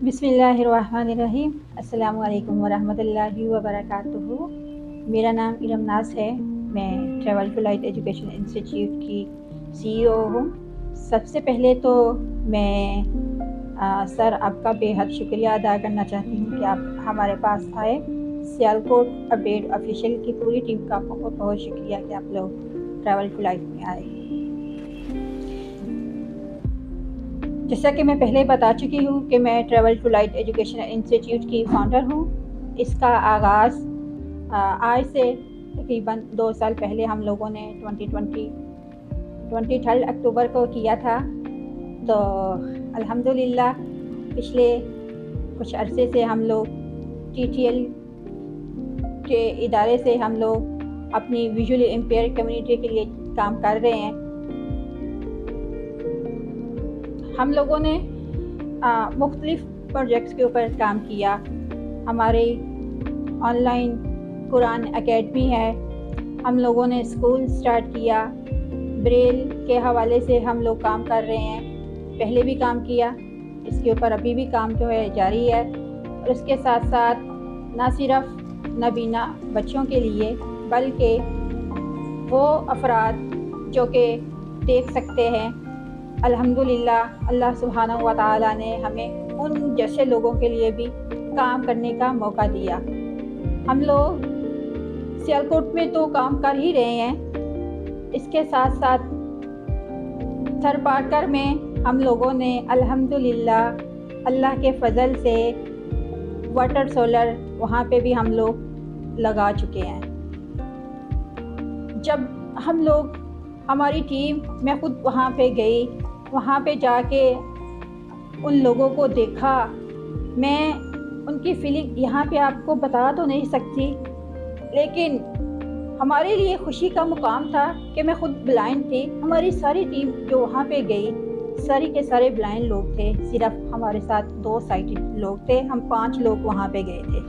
بسم اللہ الرحمن الرحیم۔ السلام علیکم ورحمۃ اللہ وبرکاتہ۔ میرا نام ارم ناز ہے۔ میں Travel to Light Education Institute کی CEO ہوں۔ سب سے پہلے تو میں سر آپ کا بے حد شکریہ ادا کرنا چاہتی ہوں کہ آپ ہمارے پاس آئے۔ سیالکوٹ اپڈیٹ آفیشیل کی پوری ٹیم کا بہت بہت شکریہ کہ آپ لوگ ٹریول ٹو لائٹ میں آئے۔ جیسا کہ میں پہلے بتا چکی ہوں کہ میں Travel to Light Education Institute کی فاؤنڈر ہوں۔ اس کا آغاز آج سے تقریباً 2 سال پہلے ہم لوگوں نے 23 اکتوبر کو کیا تھا۔ تو الحمدللہ پچھلے کچھ عرصے سے ہم لوگ TTL کے ادارے سے ہم لوگ اپنی ویژولی امپیئر کمیونٹی کے لیے کام کر رہے ہیں۔ ہم لوگوں نے مختلف پروجیکٹس کے اوپر کام کیا۔ ہماری آن لائن قرآن اکیڈمی ہے، ہم لوگوں نے اسکول سٹارٹ کیا، بریل کے حوالے سے ہم لوگ کام کر رہے ہیں، پہلے بھی کام کیا، اس کے اوپر ابھی بھی کام جو ہے جاری ہے۔ اور اس کے ساتھ ساتھ نہ صرف نابینا بچوں کے لیے بلکہ وہ افراد جو کہ دیکھ سکتے ہیں، الحمدللہ اللہ سبحانہ و تعالیٰ نے ہمیں ان جیسے لوگوں کے لیے بھی کام کرنے کا موقع دیا۔ ہم لوگ سیالکوٹ میں تو کام کر ہی رہے ہیں، اس کے ساتھ ساتھ تھرپارکر میں ہم لوگوں نے الحمدللہ اللہ کے فضل سے واٹر سولر وہاں پہ بھی ہم لوگ لگا چکے ہیں۔ جب ہم لوگ ہماری ٹیم میں خود وہاں پہ گئی، وہاں پہ جا کے ان لوگوں کو دیکھا، میں ان کی فیلنگ یہاں پہ آپ کو بتا تو نہیں سکتی، لیکن ہمارے لیے خوشی کا مقام تھا کہ میں خود بلائنڈ تھی، ہماری ساری ٹیم جو وہاں پہ گئی ساری کے سارے بلائنڈ لوگ تھے، صرف ہمارے ساتھ 2 سائٹڈ لوگ تھے، ہم 5 لوگ وہاں پہ گئے تھے۔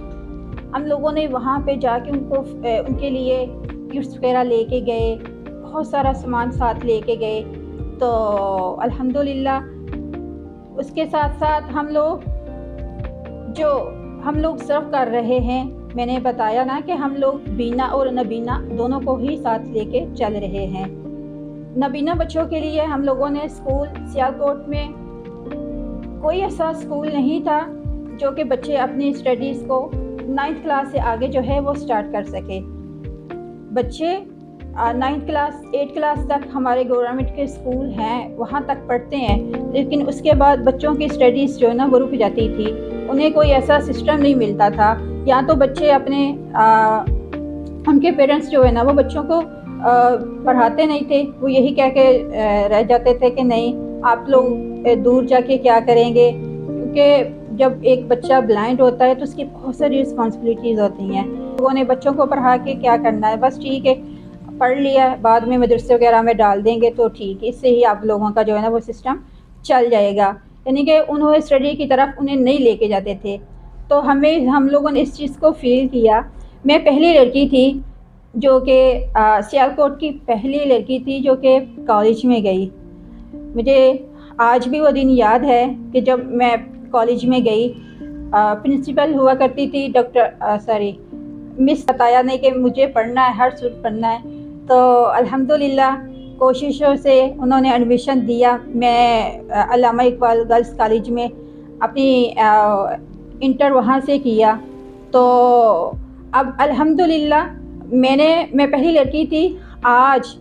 ہم لوگوں نے وہاں پہ جا کے ان کے لیے گفٹس وغیرہ لے کے گئے، بہت سارا سامان ساتھ لے کے گئے۔ تو الحمدللہ اس کے ساتھ ساتھ ہم لوگ سرو کر رہے ہیں، میں نے بتایا نا کہ ہم لوگ بینا اور نابینا دونوں کو ہی ساتھ لے کے چل رہے ہیں۔ نابینا بچوں کے لیے ہم لوگوں نے اسکول سیالکوٹ میں کوئی ایسا اسکول نہیں تھا جو کہ بچے اپنی اسٹڈیز کو 9th کلاس سے آگے جو ہے وہ سٹارٹ کر سکے۔ بچے 9th کلاس 8 کلاس تک ہمارے گورنمنٹ کے اسکول ہیں وہاں تک پڑھتے ہیں، لیکن اس کے بعد بچوں کی اسٹڈیز جو ہے نا وہ رک جاتی تھی، انہیں کوئی ایسا سسٹم نہیں ملتا تھا، یا تو بچے اپنے ان کے پیرنٹس جو ہے نا وہ بچوں کو پڑھاتے نہیں تھے، وہ یہی کہہ کے رہ جاتے تھے کہ نہیں آپ لوگ دور جا کے کیا کریں گے، کیونکہ جب ایک بچہ بلائنڈ ہوتا ہے تو اس کی بہت ساری رسپانسبلٹیز ہوتی ہیں۔ لوگوں نے بچوں کو پڑھا کے کیا کرنا ہے، بس ٹھیک ہے پڑھ لیا، بعد میں مدرسے وغیرہ میں ڈال دیں گے تو ٹھیک ہے، اس سے ہی آپ لوگوں کا جو ہے نا وہ سسٹم چل جائے گا، یعنی کہ انہوں اسٹڈی کی طرف انہیں نہیں لے کے جاتے تھے۔ تو ہم لوگوں نے اس چیز کو فیل کیا۔ میں پہلی لڑکی تھی جو کہ سیالکوٹ کی پہلی لڑکی تھی جو کہ کالج میں گئی۔ مجھے آج بھی وہ دن یاد ہے کہ جب میں کالج میں گئی، پرنسپل ہوا کرتی تھی مس بتایا نہیں کہ مجھے پڑھنا ہے، ہر صورت پڑھنا ہے، تو الحمدللہ کوششوں سے انہوں نے ایڈمیشن دیا۔ میں علامہ اقبال گرلز کالج میں اپنی انٹر وہاں سے کیا۔ تو اب الحمدللہ میں پہلی لڑکی تھی۔ آج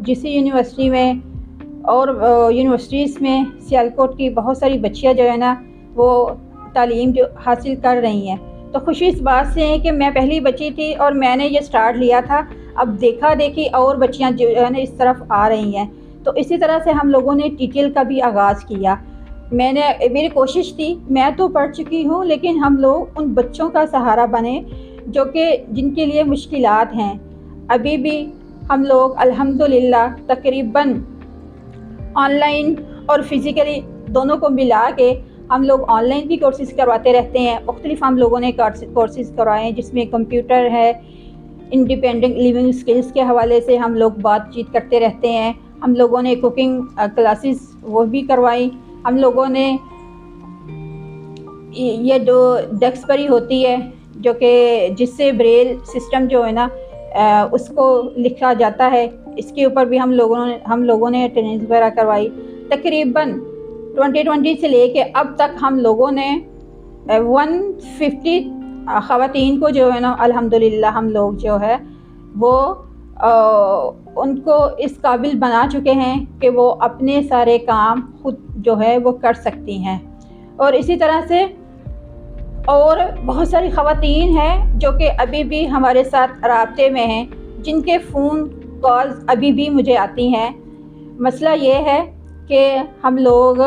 جسی یونیورسٹی میں اور یونیورسٹیز میں سیالکوٹ کی بہت ساری بچیاں جو ہے نا وہ تعلیم جو حاصل کر رہی ہیں، تو خوشی اس بات سے ہے کہ میں پہلی بچی تھی اور میں نے یہ سٹارٹ لیا تھا۔ اب دیکھا دیکھی اور بچیاں جو ہے نا اس طرف آ رہی ہیں، تو اسی طرح سے ہم لوگوں نے TTL کا بھی آغاز کیا۔ میری کوشش تھی، میں تو پڑھ چکی ہوں لیکن ہم لوگ ان بچوں کا سہارا بنے جو کہ جن کے لیے مشکلات ہیں۔ ابھی بھی ہم لوگ الحمدللہ تقریباً آن لائن اور فزیکلی دونوں کو ملا کے ہم لوگ آن لائن بھی کورسز کرواتے رہتے ہیں۔ مختلف ہم لوگوں نے کورسز کروائے ہیں جس میں کمپیوٹر ہے، انڈیپینڈنٹ لیونگ اسکلز کے حوالے سے ہم لوگ بات چیت کرتے رہتے ہیں۔ ہم لوگوں نے کوکنگ کلاسز وہ بھی کروائی۔ ہم لوگوں نے یہ جو ڈیکسبری ہوتی ہے جو کہ جس سے بریل سسٹم جو ہے نا اس کو لکھا جاتا ہے، اس کے اوپر بھی ہم لوگوں نے ٹریننگ وغیرہ کروائی۔ تقریباً 2020 سے لے کے اب تک ہم لوگوں نے 150 خواتین کو جو ہے نا الحمدللہ ہم لوگ جو ہے وہ ان کو اس قابل بنا چکے ہیں کہ وہ اپنے سارے کام خود جو ہے وہ کر سکتی ہیں۔ اور اسی طرح سے اور بہت ساری خواتین ہیں جو کہ ابھی بھی ہمارے ساتھ رابطے میں ہیں، جن کے فون کالز ابھی بھی مجھے آتی ہیں۔ مسئلہ یہ ہے کہ ہم لوگ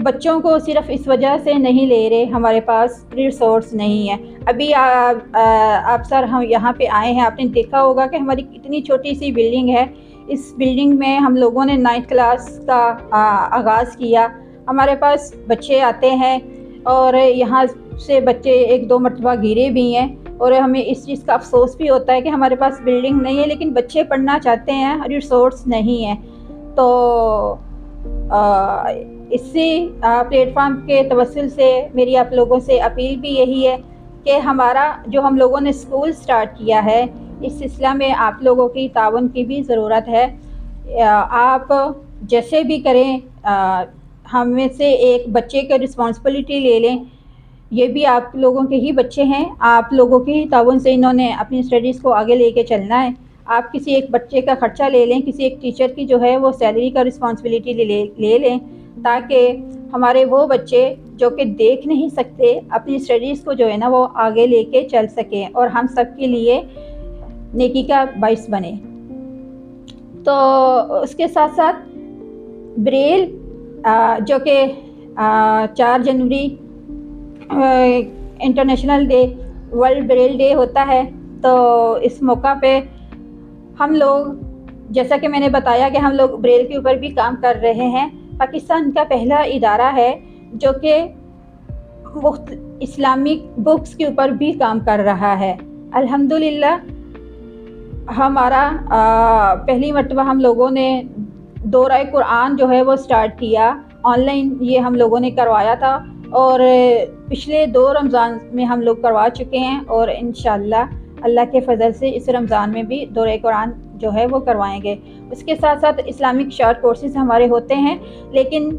بچوں کو صرف اس وجہ سے نہیں لے رہے، ہمارے پاس ریسورس نہیں ہے۔ ابھی آپ سر ہم یہاں پہ آئے ہیں، آپ نے دیکھا ہوگا کہ ہماری اتنی چھوٹی سی بلڈنگ ہے، اس بلڈنگ میں ہم لوگوں نے 9th کلاس کا آغاز کیا۔ ہمارے پاس بچے آتے ہیں اور یہاں سے بچے 1-2 مرتبہ گرے بھی ہیں، اور ہمیں اس چیز کا افسوس بھی ہوتا ہے کہ ہمارے پاس بلڈنگ نہیں ہے، لیکن بچے پڑھنا چاہتے ہیں، ریسورس نہیں ہے۔ تو اسی پلیٹ فارم کے توسل سے میری آپ لوگوں سے اپیل بھی یہی ہے کہ ہمارا جو ہم لوگوں نے اسکول سٹارٹ کیا ہے، اس سلسلہ میں آپ لوگوں کی تعاون کی بھی ضرورت ہے۔ آپ جیسے بھی کریں ہم میں سے ایک بچے کا رسپانسبلٹی لے لیں، یہ بھی آپ لوگوں کے ہی بچے ہیں، آپ لوگوں کی ہی تعاون سے انہوں نے اپنی اسٹڈیز کو آگے لے کے چلنا ہے۔ آپ کسی ایک بچے کا خرچہ لے لیں، کسی ایک ٹیچر کی جو ہے وہ سیلری کا رسپانسبلٹی لے لیں، تاکہ ہمارے وہ بچے جو کہ دیکھ نہیں سکتے اپنی اسٹڈیز کو جو ہے نا وہ آگے لے کے چل سکیں اور ہم سب کے لیے نیکی کا باعث بنے۔ تو اس کے ساتھ ساتھ بریل جو کہ 4 جنوری international day, world braille day ہوتا ہے، تو اس موقع پہ ہم لوگ جیسا کہ میں نے بتایا کہ ہم لوگ بریل کے اوپر بھی کام کر رہے ہیں۔ پاکستان کا پہلا ادارہ ہے جو کہ اسلامک بکس کے اوپر بھی کام کر رہا ہے۔ الحمدللہ ہمارا پہلی مرتبہ ہم لوگوں نے دورہ قرآن جو ہے وہ سٹارٹ کیا، آن لائن یہ ہم لوگوں نے کروایا تھا، اور پچھلے 2 رمضان میں ہم لوگ کروا چکے ہیں، اور انشاءاللہ اللہ کے فضل سے اس رمضان میں بھی دورہ قرآن جو ہے وہ کروائیں گے۔ اس کے ساتھ ساتھ اسلامک شارٹ کورسز ہمارے ہوتے ہیں، لیکن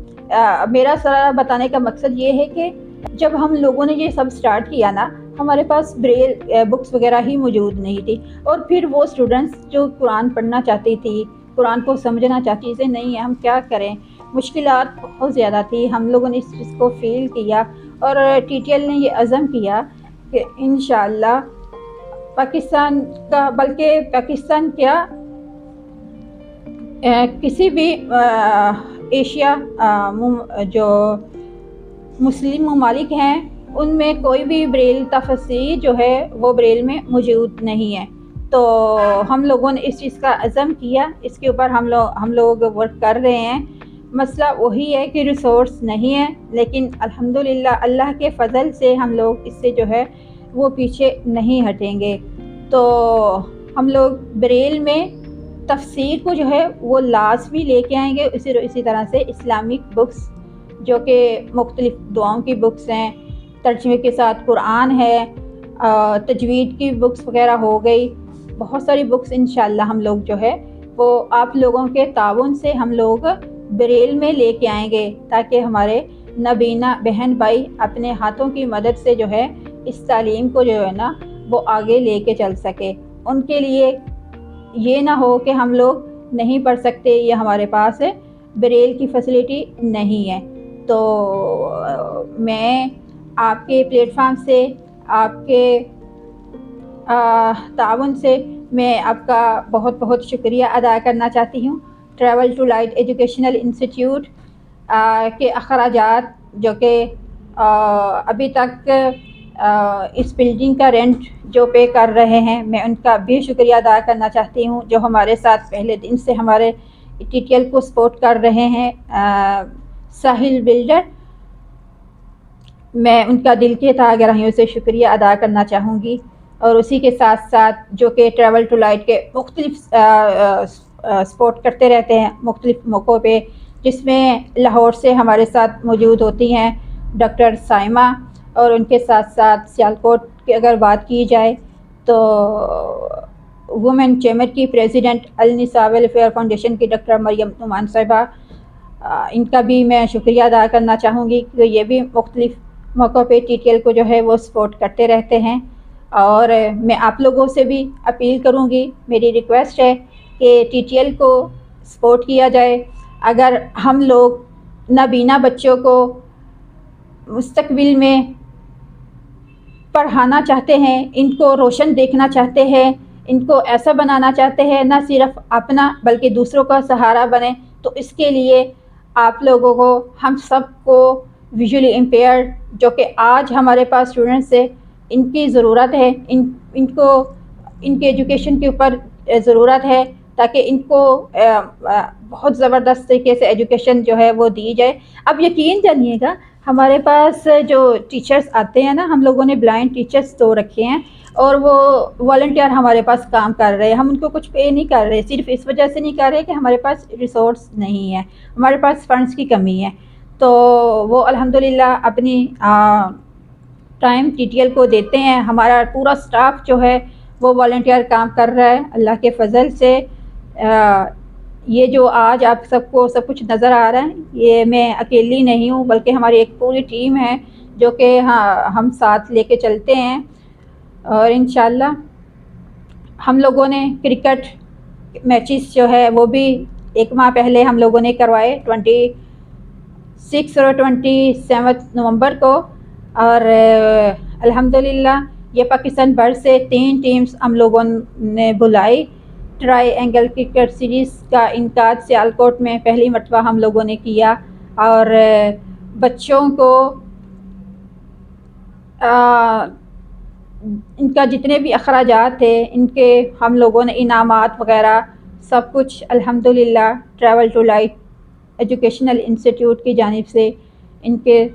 میرا سارا بتانے کا مقصد یہ ہے کہ جب ہم لوگوں نے یہ سب سٹارٹ کیا نا، ہمارے پاس بریل بکس وغیرہ ہی موجود نہیں تھی، اور پھر وہ اسٹوڈنٹس جو قرآن پڑھنا چاہتی تھی، قرآن کو سمجھنا چاہتی تھی، نہیں ہے ہم کیا کریں، مشکلات بہت زیادہ تھی۔ ہم لوگوں نے اس چیز کو فیل کیا، اور ٹی ٹی ایل نے یہ عزم کیا کہ انشاءاللہ پاکستان کا، بلکہ پاکستان کیا کسی بھی ایشیا جو مسلم ممالک ہیں ان میں کوئی بھی بریل تفسیر جو ہے وہ بریل میں موجود نہیں ہے۔ تو ہم لوگوں نے اس چیز کا عزم کیا، اس کے اوپر ہم لوگ ورک کر رہے ہیں۔ مسئلہ وہی ہے کہ ریسورس نہیں ہے، لیکن الحمدللہ اللہ کے فضل سے ہم لوگ اس سے جو ہے وہ پیچھے نہیں ہٹیں گے۔ تو ہم لوگ بریل میں تفسیر کو جو ہے وہ لازمی لے کے آئیں گے، اسی طرح سے اسلامک بکس جو کہ مختلف دعاؤں کی بکس ہیں، ترجمے کے ساتھ قرآن ہے، تجوید کی بکس وغیرہ ہو گئی، بہت ساری بکس انشاءاللہ ہم لوگ جو ہے وہ آپ لوگوں کے تعاون سے ہم لوگ بریل میں لے کے آئیں گے، تاکہ ہمارے نابینا بہن بھائی اپنے ہاتھوں کی مدد سے جو ہے اس تعلیم کو جو ہے نا وہ آگے لے کے چل سکے۔ ان کے لیے یہ نہ ہو کہ ہم لوگ نہیں پڑھ سکتے یا ہمارے پاس بریل کی فیسلٹی نہیں ہے۔ تو میں آپ کے پلیٹ فارم سے، آپ کے تعاون سے میں آپ کا بہت بہت شکریہ ادا کرنا چاہتی ہوں۔ Travel to Light Educational Institute کے اخراجات جو کہ ابھی تک اس بلڈنگ کا رینٹ جو پے کر رہے ہیں، میں ان کا بھی شکریہ ادا کرنا چاہتی ہوں، جو ہمارے ساتھ پہلے دن سے ہمارے ٹی ٹی ایل کو سپورٹ کر رہے ہیں، ساحل بلڈر۔ میں ان کا دل کے تہہ گہرائیوں سے شکریہ ادا کرنا چاہوں گی، اور اسی کے ساتھ ساتھ جو کہ ٹریول ٹو لائٹ کے مختلف سپورٹ کرتے رہتے ہیں مختلف موقعوں پہ، جس میں لاہور سے ہمارے ساتھ موجود ہوتی ہیں ڈاکٹر سائمہ، اور ان کے ساتھ ساتھ سیالکوٹ کی اگر بات کی جائے تو وومن چیمبر کی پریزیڈنٹ النساء ویلفیئر فاؤنڈیشن کی ڈاکٹر مریم نعمان صاحبہ، ان کا بھی میں شکریہ ادا کرنا چاہوں گی کہ یہ بھی مختلف موقعوں پہ ٹی ٹی ایل کو جو ہے وہ سپورٹ کرتے رہتے ہیں۔ اور میں آپ لوگوں سے بھی اپیل کروں گی، میری ریکویسٹ ہے کہ ٹی ٹی ایل کو سپورٹ کیا جائے۔ اگر ہم لوگ نابینا بچوں کو مستقبل میں پڑھانا چاہتے ہیں، ان کو روشن دیکھنا چاہتے ہیں، ان کو ایسا بنانا چاہتے ہیں نہ صرف اپنا بلکہ دوسروں کا سہارا بنے، تو اس کے لیے آپ لوگوں کو، ہم سب کو ویژولی امپیئرڈ جو کہ آج ہمارے پاس اسٹوڈنٹس ہے، ان کی ضرورت ہے، ان کو ان کے ایجوکیشن کے اوپر ضرورت ہے تاکہ ان کو بہت زبردست طریقے سے ایجوکیشن جو ہے وہ دی جائے۔ اب یقین جانیے گا، ہمارے پاس جو ٹیچرز آتے ہیں نا، ہم لوگوں نے بلائنڈ ٹیچرز تو رکھے ہیں اور وہ والنٹیئر ہمارے پاس کام کر رہے ہیں، ہم ان کو کچھ پے نہیں کر رہے، صرف اس وجہ سے نہیں کر رہے کہ ہمارے پاس ریسورس نہیں ہے، ہمارے پاس فنڈز کی کمی ہے۔ تو وہ الحمدللہ اپنی ٹائم ٹی ٹی ایل کو دیتے ہیں۔ ہمارا پورا سٹاف جو ہے وہ والنٹیئر کام کر رہا ہے اللہ کے فضل سے۔ یہ جو آج آپ سب کو سب کچھ نظر آ رہا ہے، یہ میں اکیلی نہیں ہوں بلکہ ہماری ایک پوری ٹیم ہے جو کہ ہم ساتھ لے کے چلتے ہیں۔ اور انشاءاللہ ہم لوگوں نے کرکٹ میچز جو ہے وہ بھی ایک ماہ پہلے ہم لوگوں نے کروائے، 26 اور 27 نومبر کو، اور الحمدللہ یہ پاکستان بھر سے 3 ٹیمز ہم لوگوں نے بلائی۔ ٹرائی اینگل کرکٹ سیریز کا انعقاد سیالکوٹ میں پہلی مرتبہ ہم لوگوں نے کیا، اور بچوں کو ان کا جتنے بھی اخراجات تھے ان کے ہم لوگوں نے انعامات وغیرہ سب کچھ الحمدللہ Travel to Light Educational Institute کی جانب سے ان کے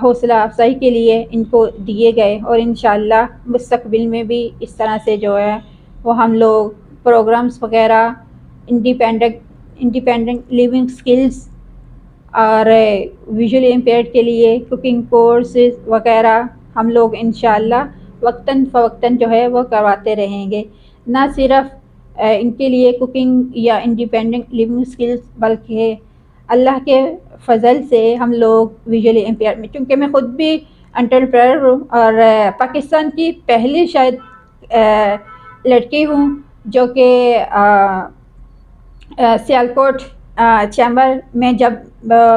حوصلہ افزائی کے لیے ان کو دیے گئے، اور انشاءاللہ مستقبل میں بھی اس طرح سے جو ہے وہ ہم لوگ پروگرامز وغیرہ، انڈیپینڈنٹ لیونگ سکلز اور ویژولی امپیئرڈ کے لیے کوکنگ کورسز وغیرہ ہم لوگ انشاءاللہ وقتاً فوقتاً جو ہے وہ کرواتے رہیں گے۔ نہ صرف ان کے لیے کوکنگ یا انڈیپینڈنٹ لیونگ سکلز بلکہ اللہ کے فضل سے ہم لوگ ویژولی امپیئر میں، چونکہ میں خود بھی انٹرپرینر ہوں اور پاکستان کی پہلی شاید لڑکی ہوں جو کہ سیالکوٹ چیمبر میں جب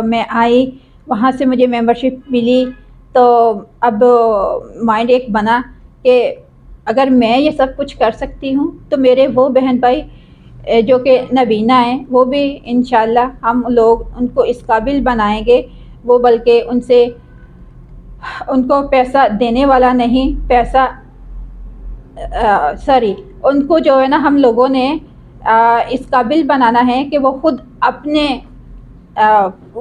میں آئی وہاں سے مجھے ممبرشپ ملی، تو اب مائنڈ ایک بنا کہ اگر میں یہ سب کچھ کر سکتی ہوں تو میرے وہ بہن بھائی جو کہ نابینا ہیں وہ بھی انشاءاللہ ہم لوگ ان کو اس قابل بنائیں گے، وہ بلکہ ان کو پیسہ دینے والا نہیں، ان کو جو ہے نا ہم لوگوں نے اس قابل بنانا ہے کہ وہ خود اپنے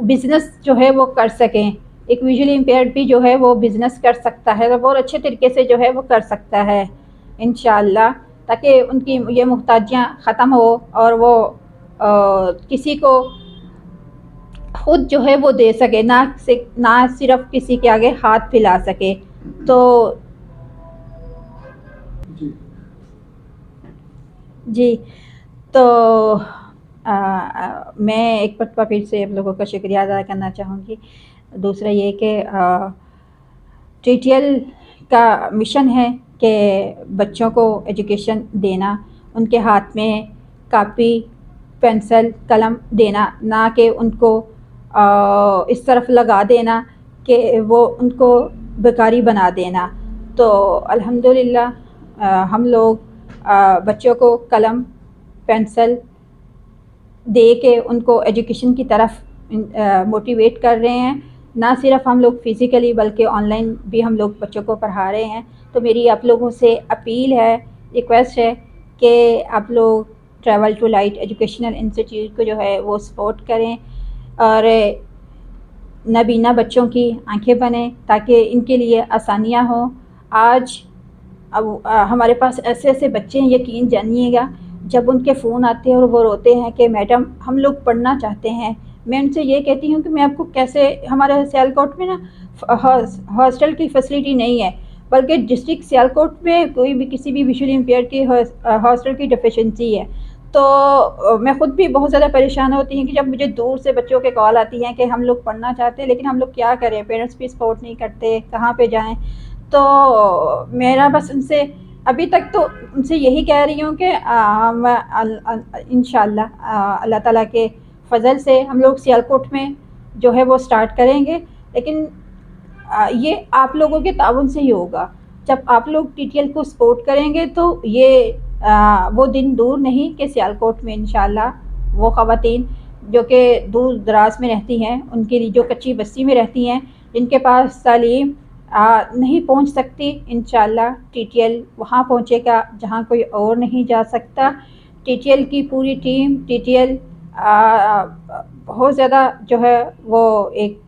بزنس جو ہے وہ کر سکیں۔ ایک ویژولی امپیئرڈ بھی جو ہے وہ بزنس کر سکتا ہے، بہت اچھے طریقے سے جو ہے وہ کر سکتا ہے انشاءاللہ، تاکہ ان کی یہ محتاجیاں ختم ہو اور وہ کسی کو خود جو ہے وہ دے سکے، نہ صرف کسی کے آگے ہاتھ پھیلا سکے۔ تو جی تو میں ایک مرتبہ پھر سے آپ لوگوں کا شکریہ ادا کرنا چاہوں گی۔ دوسرا یہ کہ ٹی ٹی ایل کا مشن ہے کہ بچوں کو ایجوکیشن دینا، ان کے ہاتھ میں کاپی پینسل قلم دینا، نہ کہ ان کو اس طرف لگا دینا کہ وہ ان کو بیکاری بنا دینا۔ تو الحمدللہ ہم لوگ بچوں کو قلم پینسل دے کے ان کو ایجوکیشن کی طرف موٹیویٹ کر رہے ہیں، نہ صرف ہم لوگ فزیکلی بلکہ آن لائن بھی ہم لوگ بچوں کو پڑھا رہے ہیں۔ تو میری آپ لوگوں سے اپیل ہے، ریکویسٹ ہے کہ آپ لوگ Travel to Light Educational Institute کو جو ہے وہ سپورٹ کریں اور نابینا بچوں کی آنکھیں بنیں تاکہ ان کے لیے آسانیاں ہوں۔ آج ہمارے پاس ایسے ایسے بچے ہیں، یقین جانیے گا، جب ان کے فون آتے ہیں اور وہ روتے ہیں کہ میڈم ہم لوگ پڑھنا چاہتے ہیں، میں ان سے یہ کہتی ہوں کہ میں آپ کو کیسے، ہمارے سیالکوٹ میں نا ہاسٹل کی فیسلٹی نہیں ہے، بلکہ ڈسٹرکٹ سیالکوٹ میں کوئی بھی کسی بھی ویژولی امپیئر کی ہاسٹل کی ڈیفیشنسی ہے۔ تو میں خود بھی بہت زیادہ پریشان ہوتی ہوں کہ جب مجھے دور سے بچوں کے کال آتی ہیں کہ ہم لوگ پڑھنا چاہتے ہیں لیکن ہم لوگ کیا کریں، پیرنٹس بھی سپورٹ نہیں کرتے، کہاں پہ جائیں۔ تو میرا بس ان سے ابھی تک تو ان سے یہی کہہ رہی ہوں کہ انشاءاللہ اللہ تعالیٰ کے فضل سے ہم لوگ سیالکوٹ میں جو ہے وہ سٹارٹ کریں گے، لیکن یہ آپ لوگوں کے تعاون سے ہی ہوگا۔ جب آپ لوگ ٹی ٹی ایل کو سپورٹ کریں گے تو یہ وہ دن دور نہیں کہ سیالکوٹ میں انشاءاللہ وہ خواتین جو کہ دور دراز میں رہتی ہیں، ان کے لیے جو کچی بستی میں رہتی ہیں، جن کے پاس تعلیم نہیں پہنچ سکتی، انشاءاللہ ٹی ٹی ایل وہاں پہنچے گا جہاں کوئی اور نہیں جا سکتا۔ ٹی ٹی ایل کی پوری ٹیم، ٹی ٹی ایل بہت زیادہ جو ہے وہ ایک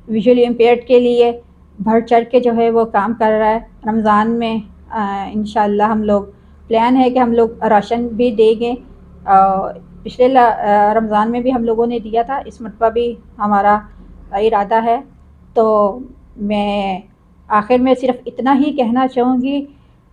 ویژولی امپیئرڈ کے لیے بڑھ چڑھ کے جو ہے وہ کام کر رہا ہے۔ رمضان میں انشاءاللہ ہم لوگ پلان ہے کہ ہم لوگ راشن بھی دیں گے، پچھلے رمضان میں بھی ہم لوگوں نے دیا تھا، اس مرتبہ بھی ہمارا ارادہ ہے۔ تو میں آخر میں صرف اتنا ہی کہنا چاہوں گی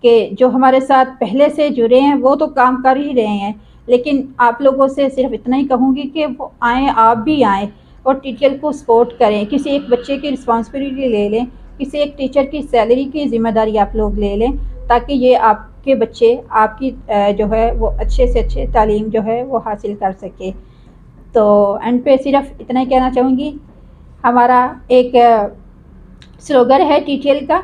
کہ جو ہمارے ساتھ پہلے سے جڑے ہیں وہ تو کام کر ہی رہے ہیں، لیکن آپ لوگوں سے صرف اتنا ہی کہوں گی کہ وہ آئیں، آپ بھی آئیں اور ٹی ٹی ایل کو سپورٹ کریں۔ کسی ایک بچے کی رسپانسبلٹی لے لیں، کسی ایک ٹیچر کی سیلری کی ذمہ داری آپ لوگ لے لیں، تاکہ یہ آپ کے بچے آپ کی جو ہے وہ اچھے سے اچھے تعلیم جو ہے وہ حاصل کر سکے۔ تو اینڈ پہ صرف اتنا ہی کہنا چاہوں گی، ہمارا ایک سلوگن ہے ٹی ٹی ایل کا،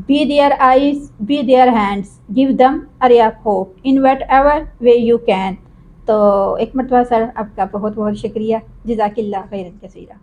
be there eyes, be there hands, give them a ray of hope in whatever way you can. تو ایک مرتبہ سر آپ کا بہت بہت شکریہ، جزاک اللہ خیرا کثیرا۔